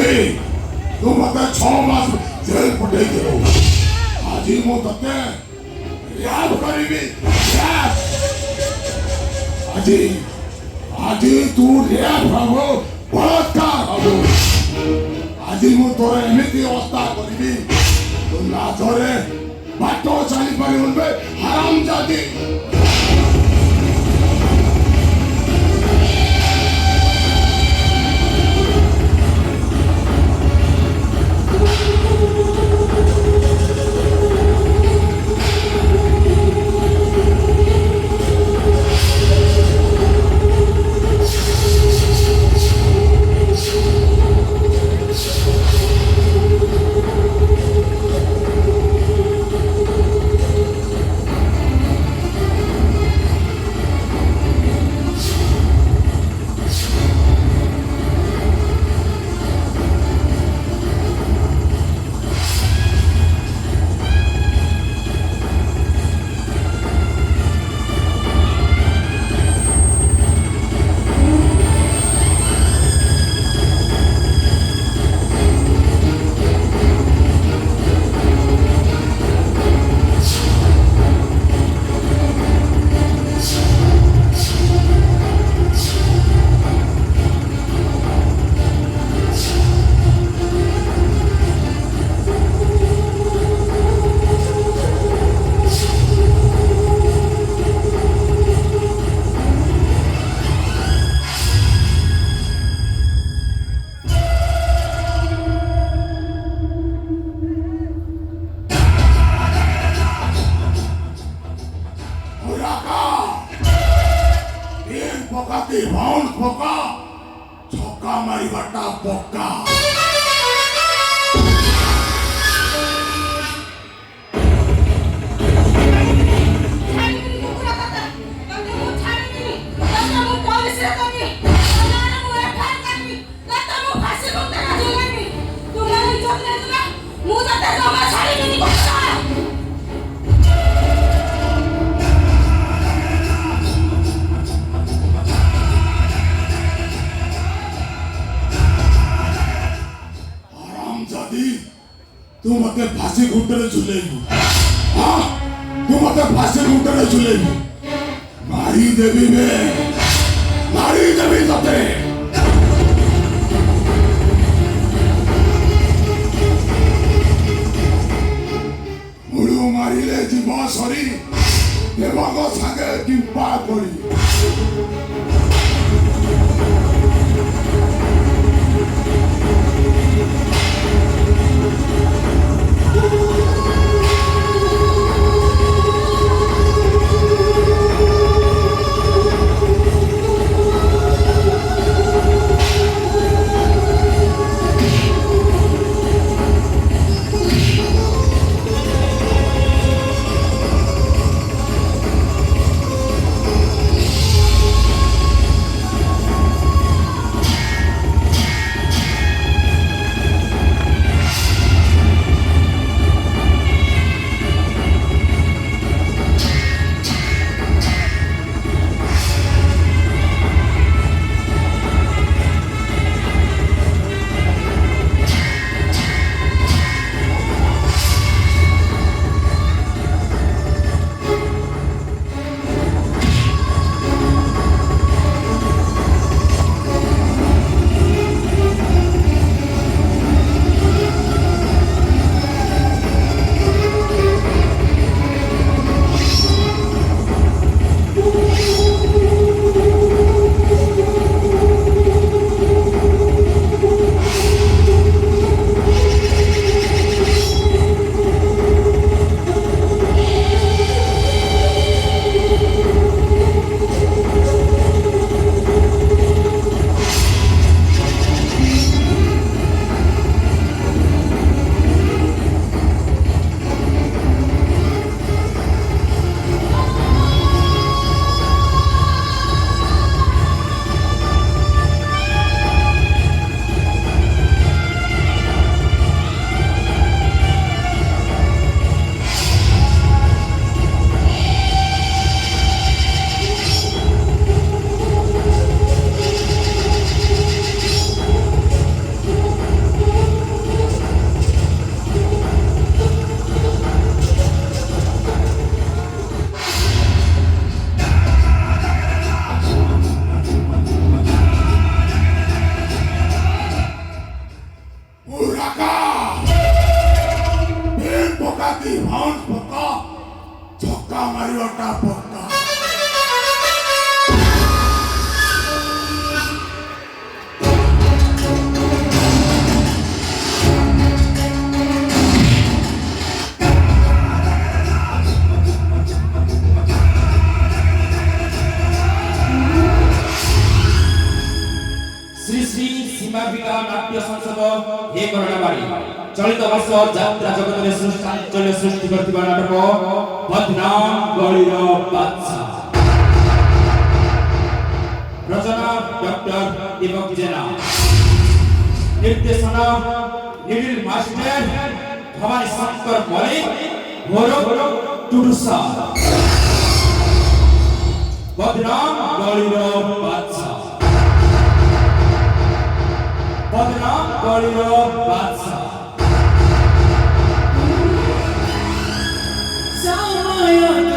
तू मत 6 मास जेल पटे दिलो आज मु तते रैप करिबी आज आज तू रैप हबो बलात्कार हबो आज मु तोरे एमिति अवस्था करिबी तू लाजरे बाटो चली परिबे हरामजादी राउंड फोका छक्का मारी बट्टा पक्का तू मत फांसी घुंटरे झुलेबू हाँ तू मत फांसी घुंटरे झुलेबू मारी देवी तते मुळू मारिले जीव सरी देवाग सागे किंपा करी মারিওটা পক্কা শ্রী শ্রী সীমাবিকা নাট্য সংসদ হে করণবাড়ি চলিত বর্ষ যাত্রা জগতের সৃষ্টাঞ্চলে সৃষ্টি করଥିବା নাটক বদনাম গলির বাদশা রচনা ডক্টর দীপক জেনা নির্দেশনা নিডিল মাস্টার ভবানী শঙ্কর মল্লিক ভৈরব টুডুসা বদনাম গলির বাদশা বদনাম গলির বাদশা Samaya